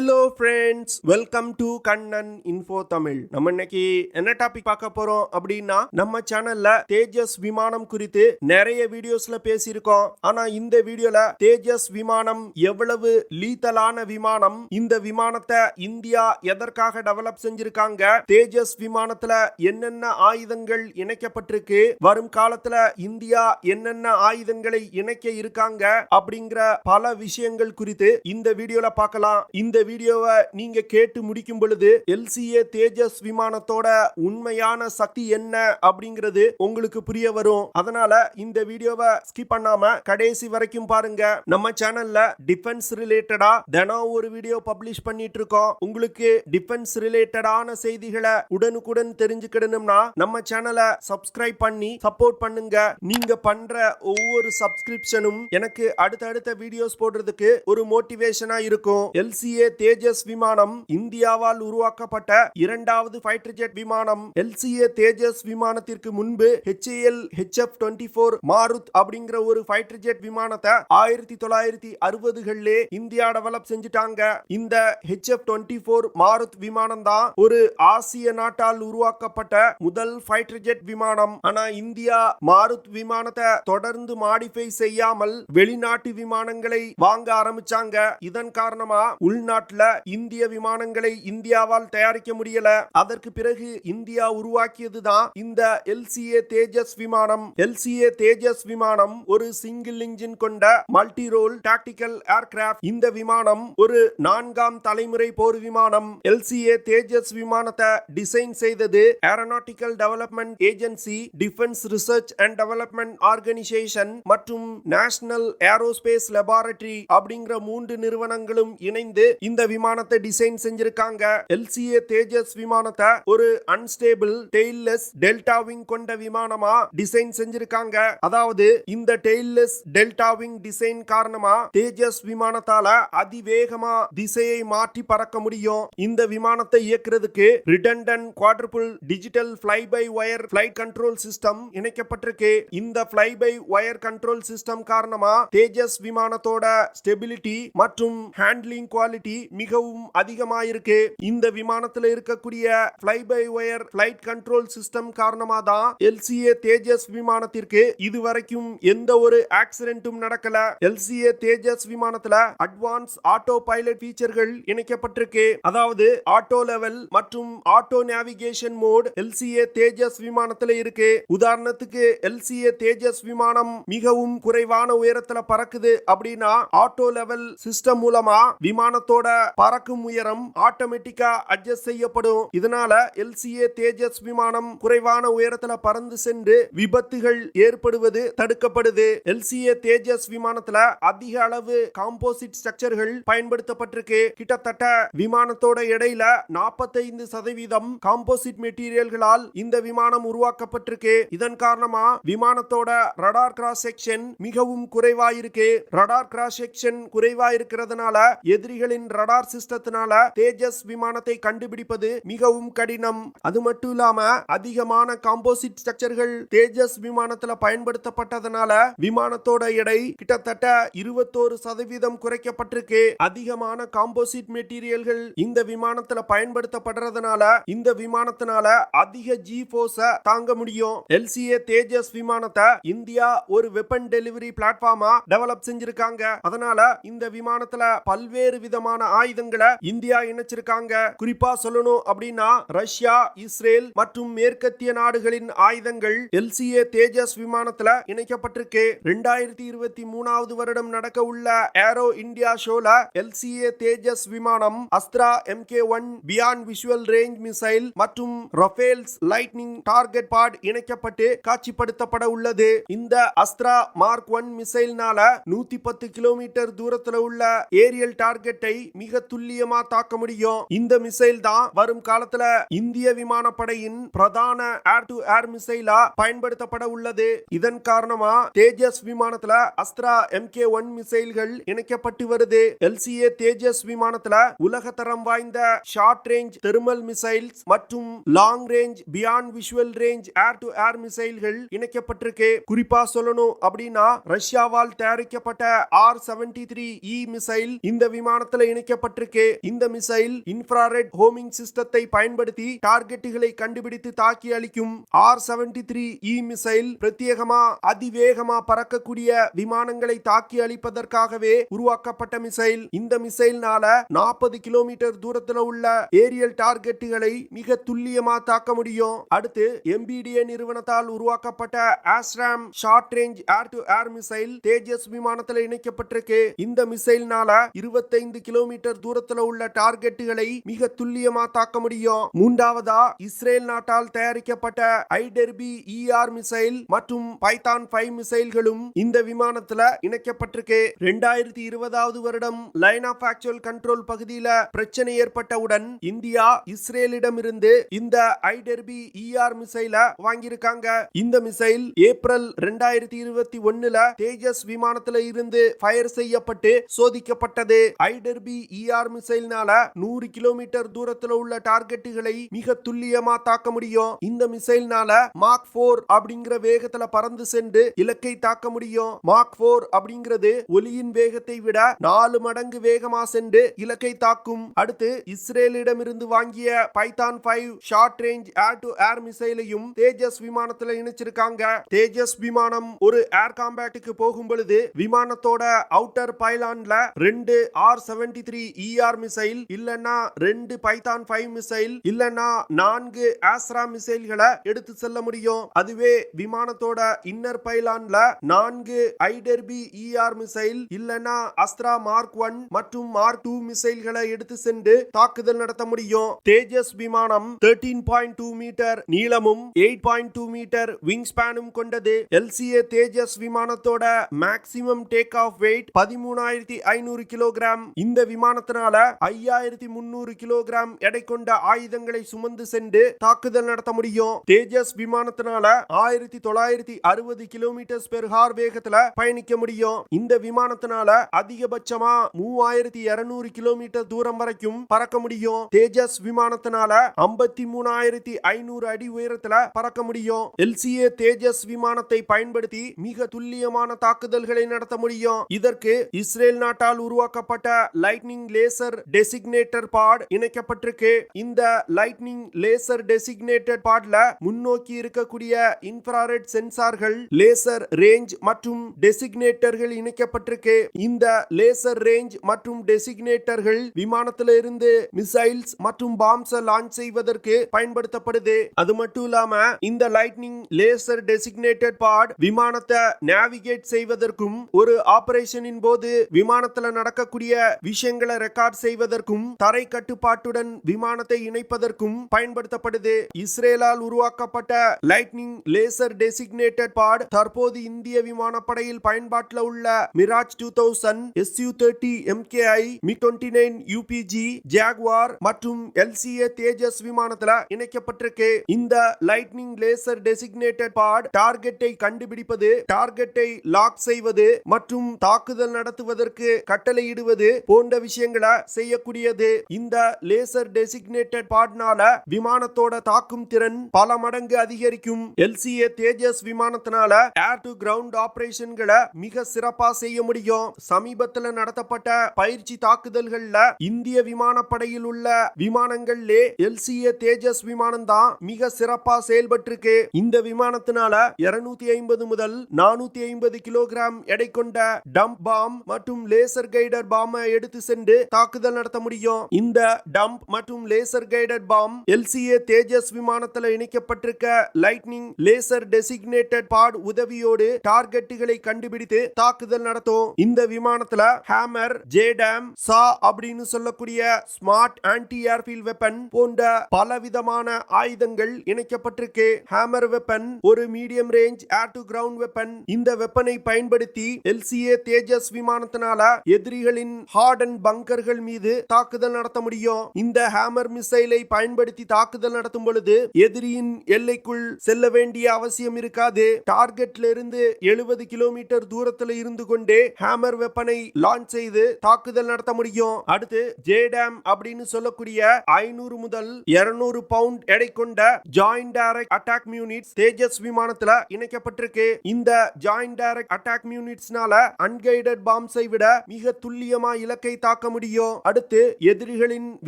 Hello friends, welcome to Kannan info Tamil. நம்ம இன்னைக்கு என்ன டாபிக் பார்க்க போறோம் அப்படின்னா, நம்ம சேனல்ல தேஜஸ் விமானம் குறித்து நிறைய வீடியோஸ்ல பேசியிருக்கோம். ஆனா இந்த வீடியோல தேஜஸ் விமானம் எவ்வளவு லீத்தலான விமானம், இந்த விமானத்தை இந்தியா எதற்காக டெவலப் செஞ்சிருக்காங்க, தேஜஸ் விமானத்துல என்னென்ன ஆயுதங்கள் இணைக்கப்பட்டிருக்கு, வரும் காலத்துல இந்தியா என்னென்ன ஆயுதங்களை இணைக்க இருக்காங்க அப்படிங்கிற பல விஷயங்கள் குறித்து இந்த வீடியோல பார்க்கலாம். இந்த வீடியோவை நீங்க கேட்டு முடிக்கும் பொழுது LCA தேஜஸ் விமானத்தோட உண்மையான சக்தி என்ன அப்படிங்கிறது உங்களுக்கு புரிய வரும். அதனால இந்த வீடியோவை ஸ்கிப் பண்ணாம கடைசி வரைக்கும் பாருங்க. நம்ம சேனல்ல டிஃபென்ஸ் ரிலேட்டடா தினம் ஒரு வீடியோ பப்ளிஷ் பண்ணிட்டு இருக்கோம். உங்களுக்கு டிஃபென்ஸ் ரிலேட்டடான செய்திகளை உடனுக்குடன் தெரிஞ்சுக்கணும்னா நம்ம சேனலை சப்ஸ்கிரைப் பண்ணி சப்போர்ட் பண்ணுங்க. நீங்க பண்ற ஒவ்வொரு சப்ஸ்கிரிப்ஷனும் எனக்கு அடுத்தடுத்த வீடியோஸ் போடுறதுக்கு ஒரு மோட்டிவேஷனா இருக்கும். LCA தேஜஸ் விமானம் இந்தியாவால் உருவாக்கப்பட்ட இரண்டாவது ஃபைட்டர் ஜெட் விமானம். LCA தேஜஸ் விமானத்திற்கு முன்பு HAL HF-24 மாருத் அப்படிங்கிற ஒரு ஃபைட்டர் ஜெட் விமானத்தை 1960களிலே இந்தியா டெவலப் செஞ்சுட்டாங்க. இந்த HF-24 மாருத் விமானம் தான் ஒரு ஆசிய நாட்டால் உருவாக்கப்பட்ட முதல் ஃபைட்டர் ஜெட் விமானம். ஆனா இந்தியா மாருத் விமானத்தை தொடர்ந்து மாடிஃபை செய்யாமல் வெளிநாட்டு விமானங்களை வாங்க ஆரம்பிச்சாங்க. இதன் காரணமா உள்நாட்டுல இந்திய விமானங்களை இந்தியாவால் தயாரிக்க முடியல. அதற்கு பிறகு இந்தியா உருவாக்கியதுதான் இந்த LCA தேஜஸ் விமானம். LCA தேஜஸ் விமானம் ஒரு சிங்கிள் இன்ஜின் கொண்ட மல்டி ரோல் டாக்டிக்கல் ஏர்கிராப்ட். இந்த விமானம் ஒரு 4ஆம் தலைமுறை போர் விமானம். LCA தேஜஸ் விமானத்தை டிசைன் செய்தது aeronautical development agency, defence research and development organisation மற்றும் நேஷனல் ஏரோஸ்பேஸ் லேபரேட்டரி அப்படிங்கிற 3 நிறுவனங்களும் இணைந்து இந்த விமானத்தை டிசைன் செஞ்சிருக்காங்க. LCA தேஜஸ் விமானத்தை ஒரு அன்ஸ்டேபிள் டெயில்லெஸ் டெல்டா விங் கொண்ட விமானமா டிசைன் செஞ்சிருக்காங்க. அதாவது இந்த டெயில்லெஸ் டெல்டா விங் டிசைன் காரணமா தேஜஸ் விமானத்தால அதிவேகமா திசையை மாற்றி பறக்க முடியும். இந்த விமானத்தை இயக்குறதுக்கு redundant quadruple digital fly by wire flight control system இணைக்கப்பட்டிருக்கு. இந்த fly by wire control system காரணமா தேஜஸ் விமானத்தோட ஸ்டெபிலிட்டி மற்றும் ஹேண்ட்லிங் குவாலிட்டி மிகவும் அதிகமாயிருக்கு. இந்த விமானத்துல இருக்கக்கூடிய fly by wire flight control system காரணமா தான் LCA தேஜஸ் விமானத்திற்கு இதுவரைக்கும் எந்த ஒரு ஆக்சிடென்ட்டும் நடக்கல. LCA தேஜஸ் விமானத்துல அட்வான்ஸ் ஆட்டோ பைலட் ஃபீச்சர்கள் இணைக்கப்பட்டிருக்கு. அதாவது ஆட்டோ லெவல் மற்றும் ஆட்டோ நேவிகேஷன் மோட் LCA தேஜஸ் விமானத்துல இருக்கு. உதாரணத்துக்கு LCA தேஜஸ் விமானம் மிகவும் குறைவான உயரத்துல பறக்குது அப்படின்னா ஆட்டோ லெவல் சிஸ்டம் மூலமா விமானத்தோட பறக்கும் உயரம் ஆட்டோமேட்டிக்கா அட்ஜஸ்ட் செய்யப்படும். இதனால LCA தேஜஸ் விமானம் குறைவான உயரத்துல பறந்து சென்று விபத்துகள் ஏற்படுவது தடுக்கப்படுது. LCA தேஜஸ் விமானத்துல அதிக அளவு காம்போசிட் ஸ்ட்ரக்சர்கள் பயன்படுத்தப்பட்டிருக்கு. கிட்டத்தட்ட விமானத்தோட எடையில 45% காம்போசிட் மெட்டீரியல்களால் இந்த விமானம் உருவாக்கப்பட்டிருக்கு. இதன் காரணமா விமானத்தோட ரடார் கிராஸ் செக்ஷன் மிகவும் குறைவாயிருக்கு. ரடார் கிராஸ் செக்ஷன் குறைவா இருக்கிறதுனால எதிரிகளின் ரடார் சிஸ்டத்தினால தேஜஸ் விமானத்தை கண்டுபிடிப்பது மிகவும் கடினம். அது மட்டும் இல்லாம அதிகமான காம்போசிட் ஸ்ட்ரக்சர்கள் தேஜஸ் விமானத்துல பயன்படுத்தப்பட்டதனால விமானத்தோட எடை கிட்டத்தட்ட 21% குறைக்கப்பட்டிருக்கு. அதிகமான காம்போசிட் மெட்டீரியல்கள் இந்த விமானத்துல பயன்படுத்தப்படுறதுனால இந்த விமானத்தினால அதிக ஜி ஃபோர்ஸ தாங்க முடியும். LCA தேஜஸ் விமானத்தை இந்தியா ஒரு வெப்பன் டெலிவரி பிளாட்ஃபார்மா டெவலப் செஞ்சிருக்காங்க. அதனால இந்த விமானத்துல பல்வேறு விதமான ஆயுதங்களை இந்தியா இணைச்சிருக்காங்க. குறிப்பா சொல்லணும் அப்படின்னா ரஷ்யா, இஸ்ரேல் மற்றும் மேற்கத்திய நாடுகளின் ஆயுதங்கள் LCA தேஜஸ் விமானத்துல இணைக்கப்பட்டிருக்கு. 2023 வருடம் நடக்க உள்ள ஏரோ இந்தியா ஷோல LCA தேஜஸ் விமானம் Astra MK1 beyond visual range missile மற்றும் ரஃபேல்ஸ் லைட்னிங் டார்கெட் பாட் இணைக்கப்பட்டு காட்சிப்படுத்தப்பட உள்ளது. இந்த அஸ்த்ரா மார்க் 1 மிசைல்னால 110 கிலோமீட்டர் தூரத்துல உள்ள ஏரியல் டார்கெட்டை மிக துல்லியமா தாக்க முடியும். இந்த மிசைல் தான் வரும் காலத்துல இந்திய விமானப்படையின் பிரதான ஏர் டு ஏர் மிசைலா பயன்படுத்தப்பட உள்ளது. இதன் காரணமா தேஜஸ் விமானத்துல அஸ்த்ரா MK1 மிசைல்கள் இணைக்கப்பட்டு வருது. LCA தேஜஸ் விமானத்துல உலகத்தரம் வாய்ந்த ஷார்ட் ரேஞ்ச் தெர்மல் மிசைல்ஸ் மற்றும் long range beyond visual range air to air மிசைல்கள் இணைக்கப்பட்டிருக்கு. குறிப்பா சொல்லணும் அப்படின்னா ரஷ்யாவால் தயாரிக்கப்பட்ட R-73E மிசைல் இந்த விமானத்துல இணைக்க இணைக்கப்பட்டிருக்கு. இந்த மிசைல் இன்ஃப்ராரெட் ஹோமிங் சிஸ்டத்தை பயன்படுத்தி டார்கெட்டுகளை கண்டுபிடித்து தாக்கி அளிக்கும். R-73E மிசைல் பிரத்யேகமா அதிவேகமா பறக்கக்கூடிய விமானங்களை தாக்கி அளிப்பதற்காகவே உருவாக்கப்பட்ட மிசைல். இந்த மிசைல்னால 40 கிலோமீட்டர் தூரத்துல உள்ள ஏரியல் டார்கெட்டுகளை மிக துல்லியமா தாக்க முடியும். அடுத்து MBDA நிறுவனத்தால் உருவாக்கப்பட்ட ASRAAM short range air to air missile Tejas விமானத்துல இணைக்கப்பட்டிருக்கு. இந்த மிசைல்னால 25 கிலோமீட்டர் தூரத்துல உள்ள டார்கெட்டுகளை மிக துல்லியமா தாக்க முடியும். மூன்றாவதா இஸ்ரேல் நாட்டால் தயாரிக்கப்பட்ட ஐடெர்பி ER மிசைல் மற்றும் பைத்தான் 5 மிசைல்களும் இந்த விமானத்துல இணைக்கப்பட்டிருக்கு. 2020 வருடம் லைன் ஆஃப் ஆக்சுவல் கண்ட்ரோல் பகுதியில பிரச்சனை ஏற்பட்டவுடன் இந்தியா இஸ்ரேலிடமிருந்து இந்த ஐடெர்பி ER மிசைல வாங்கியிருக்காங்க. இந்த மிசைல் ஏப்ரல் 2021 தேஜஸ் விமானத்துல இருந்து ஃபயர் செய்யப்பட்டு சோதிக்கப்பட்டது. ஐடெர்பி ER மிசைல்னால 100 கிலோமீட்டர் தூரத்துல உள்ள டார்கெட்டுகளை மிக துல்லியமா தாக்க முடியும். இந்த மிசைல்னால மாக் 4 அப்படிங்கிற வேகத்துல பறந்து சென்று இலக்கை தாக்க முடியும். மாக் 4 அப்படிங்கிறது ஒலியின் வேகத்தை விட 4 மடங்கு வேகமா சென்று இலக்கை தாக்கும். அடுத்து இஸ்ரேலிடமிருந்து வாங்கிய Python 5 short range air to air மிசைலையும் தேஜஸ் விமானத்துல இணைச்சிருக்காங்க. தேஜஸ் விமானம் ஒரு ஏர் காம்பேட்டுக்கு போகும் பொழுது விமானத்தோட அவுட்டர் பைலான்ல 2 R-73ER மிசைல் இல்லனா 2 பைத்தான் 5 மிசைல் இல்லனா 4 ஆஸ்ரா மிசைல்களை எடுத்து செல்ல முடியும். அதுவே விமானத்தோட இன்னர் பைலான்ல 4 ஐடெர்பி ER மிசைல் இல்லனா அஸ்த்ரா மார்க் 1 மற்றும் மார்க் 2 மிசைல்களை எடுத்து சென்று தாக்குதல் நடத்த முடியும். தேஜஸ் விமானம் 13.2 மீட்டர் நீளமும் 8.2 மீட்டர் விங் ஸ்பேனும் கொண்டது. LCA தேஜஸ் விமானத்தோட maximum take off weight 13,500 kilogram. இந்த விமானத்தினால 5,300 கிலோகிராம் எடை கொண்ட ஆயுதங்களை சுமந்து சென்று தாக்குதல் நடத்த முடியும். தேஜஸ் விமானத்தினால 1960 கிலோமீட்டர் பெர் ஹார் வேகத்துல பயணிக்க முடியும். இந்த விமானத்தினால அதிகபட்சமா 3,200 கிலோமீட்டர் தூரம் வரைக்கும் பறக்க முடியும். தேஜஸ் விமானத்தினால 53,500 அடி உயரத்துல பறக்க முடியும். LCA தேஜஸ் விமானத்தை பயன்படுத்தி மிக துல்லியமான தாக்குதல்களை நடத்த முடியும். இதற்கு இஸ்ரேல் நாட்டால் உருவாக்கப்பட்ட லைட்னிங் லேசர் டெசிக்னேட்டர் பாட் இணைக்கப்பட்டிருக்கு. இந்த லைட்னிங் லேசர் டெசிக்னேட்டர் பாட்ல முன்னோக்கி இருக்கக்கூடிய இன்ஃப்ராரெட் சென்சார்கள், லேசர் ரேஞ்ச் மற்றும் டெசிக்னேட்டர்கள் இணைக்கப்பட்டிருக்கு. இந்த லேசர் ரேஞ்ச் மற்றும் டெசிக்னேட்டர்கள் விமானத்தில இருந்து மிசைல்ஸ் மற்றும் பாம்ஸ் லான்ச் செய்வதற்கு பயன்படுத்தப்படுது. அது மட்டும் இல்லாம இந்த லைட்னிங் லேசர் டெசிக்னேட்டட் பாட் விமானத்தை நேவிகேட் செய்வதற்கும் ஒரு ஆபரேஷனின் போது விமானத்துல நடக்கக்கூடிய விஷயங்களை ரெக்கார்ட் செய்வதற்கும் தரை கட்டுப்பாட்டுடன் விமானத்தை இணைப்பதற்கும் பயன்படுத்தப்படுது. இஸ்ரேலால் உருவாக்கப்பட்ட லைட்னிங் லேசர் டெசிக்னேட்டட் பாட் தற்போது இந்திய விமானப்படையில் பயன்பாட்டில் உள்ள Mirage 2000, Su-30 MKI, MiG-29 UPG, Jaguar மற்றும் LCA தேஜஸ் விமானத்துல இணைக்கப்பட்டிருக்கு. இந்த லைட்னிங் லேசர் டெசிக்னேட்டட் பாட் டார்கெட்டை கண்டுபிடிப்பது, டார்கெட்டை லாக் செய்வது மற்றும் தாக்குதல் நடத்துவதற்கு கட்டளையிடுவது போன்ற விஷயங்களை செய்யக்கூடியது. இந்த லேசர் டெசிக்னேட்டட் பாட்னால விமானத்தோட தாக்கும் திறன் பல மடங்கு அதிகரிக்கும். LCA தேஜஸ் விமானத்தினால ஏர் டு கிரவுண்ட் ஆபரேஷன்களை மிக சிறப்பா செய்ய முடியும். சமீபத்தில் நடத்தப்பட்ட பயிற்சி தாக்குதல்கள்ல இந்திய விமானப்படையில் உள்ள விமானங்கள்லே LCA தேஜஸ் விமானம் தான் மிக சிறப்பா செயல்பட்டிருக்கு. இந்த விமானத்தினால 250 முதல் 450 கிலோகிராம் எடை கொண்ட டம்ப் பாம் மற்றும் லேசர் கைடர் பாம் எடுத்து சென்று தாக்குதல் நடத்த முடியும். இந்த டம்ப் மற்றும் லேசர் கைடட் பாம் LCA தேஜஸ் விமானத்தில் இணைக்கப்பட்டிருக்க லைட்னிங் லேசர் டெசிக்னேட்டட் பாட் உதவியோடு டார்கெட்டுகளை கண்டுபிடித்து தாக்குதல் நடத்தும். இந்த விமானத்துல ஹேமர், ஜேடாம், சா அப்படின்னு சொல்லக்கூடிய ஸ்மார்ட் ஆன்டி ஏர்ஃபீல்ட் வெப்பன் போன்ற பலவிதமான ஆயுதங்கள் இணைக்கப்பட்டிருக்கு. ஹேமர் வெப்பன் ஒரு medium range air to ground weapon. இந்த வெப்பனை பயன்படுத்தி LCA தேஜஸ் விமானத்தினால எதிரிகளின் ஹார்டன் பங்கர்கள் மீது தாக்குதல் நடத்த முடியும். இந்த ஹேமர் மிசைலை பயன்படுத்தி தாக்குதல் நடத்தும் பொழுது எதிரியின் எல்லைக்குள் செல்ல வேண்டிய அவசியம் இருக்காது. டார்கெட்ல இருந்து 70 கிலோமீட்டர் தூரத்தில் இருந்து கொண்டே ஹேமர் வெப்பனை லான்ச் செய்து தாக்குதல் நடத்த முடியும். அடுத்து ஜேடாம் அப்படின்னு சொல்லக்கூடிய 500 முதல் 200 பவுண்ட் எடை கொண்ட ஜாயிண்ட் டைரக்ட் அட்டாக் யூனிட்ஸ் தேஜஸ் விமானத்துல இணைக்கப்பட்டிருக்கு. இந்த ஜாயிண்ட் டைரக்ட் அட்டாக் யூனிட்ஸ்னால அன்கைடட் பாம்ஸை விட மிக துல்லியமா இலக்கை தாக்க தாக்க முடியும். அடுத்து எதிரிகளின்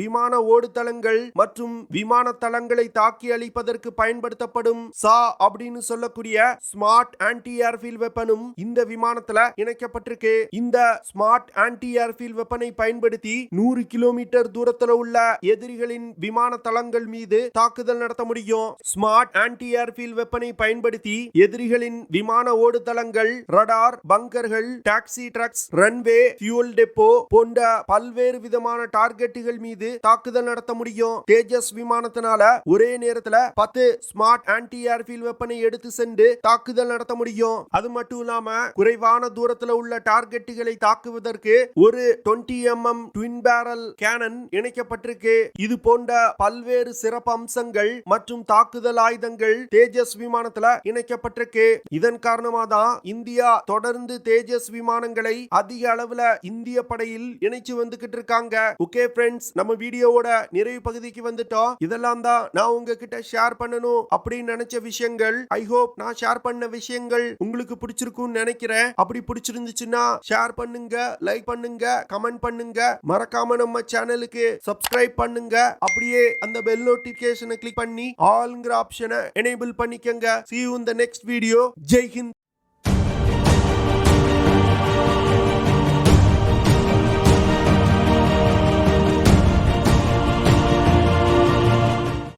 விமான ஓடுதளங்கள் மற்றும் விமான தளங்களை தாக்கி அழிப்பதற்கு பயன்படுத்தப்படும் சா அப்படின்னு சொல்லக்கூடிய ஸ்மார்ட் ஆன்டி ஏர்ஃபீல்ட் வெப்பனும் இந்த விமானத்துல இணைக்கப்பட்டிருக்கு. இந்த ஸ்மார்ட் ஆன்டி ஏர்ஃபீல்ட் வெப்பனை பயன்படுத்தி 100 கிலோமீட்டர் தூரத்துல உள்ள எதிரிகளின் விமான தளங்கள் மீது தாக்குதல் நடத்த முடியும். ஸ்மார்ட் ஆன்டி ஏர்ஃபீல்ட் வெப்பனை பயன்படுத்தி எதிரிகளின் விமான ஓடுதளங்கள், ரடார், பங்கர்கள், taxi tracks, runway, fuel depot போன்ற பல்வேறு விதமான டார்கெட்டுகள் மீது தாக்குதல் நடத்த முடியும். தேஜஸ் விமானத்தினால ஒரே நேரத்துல 10 ஸ்மார்ட் ஆன்டி ஏர்ஃபீல்ட் வெப்பனை எடுத்து சென்று தாக்குதல் நடத்த முடியும். அது மட்டும் இல்லாம குறைவான தூரத்துல உள்ள டார்கெட்டுகளை தாக்குவதற்கு ஒரு 20 mm ட்வின் பேரல் கேனன் இணைக்கப்பட்டிருக்கு. இது போன்ற பல்வேறு சிறப்பு அம்சங்கள் மற்றும் தாக்குதல் ஆயுதங்கள் தேஜஸ் விமானத்துல இணைக்கப்பட்டிருக்கு. இதன் காரணமாக தான் இந்தியா தொடர்ந்து தேஜஸ் விமானங்களை அதிக அளவுல இந்திய படையில் இணைச்சு வந்துகிட்டு இருக்காங்க. ஓகே ஃப்ரெண்ட்ஸ், நம்ம வீடியோவோட நிறைவு பகுதிக்கு வந்துட்டோம். இதெல்லாம் தான் நான் உங்ககிட்ட ஷேர் பண்ணணும் அப்படின்னு நினைச்ச விஷயங்கள். ஐ ஹோப் நான் ஷேர் பண்ண விஷயங்கள் உங்களுக்கு பிடிச்சிருக்கும்னு நினைக்கிறேன். அப்படி பிடிச்சிருந்துச்சுன்னா ஷேர் பண்ணுங்க, லைக் பண்ணுங்க, கமெண்ட் பண்ணுங்க. மறக்காம நம்ம சேனலுக்கு சப்ஸ்கிரைப் பண்ணுங்க. அப்படியே அந்த பெல் நோட்டிபிகேஷனை கிளிக் பண்ணி ஆல்ங்கிற ஆப்ஷனை எனேபிள் பண்ணிக்கங்க. See you in the next video. Jai Hind.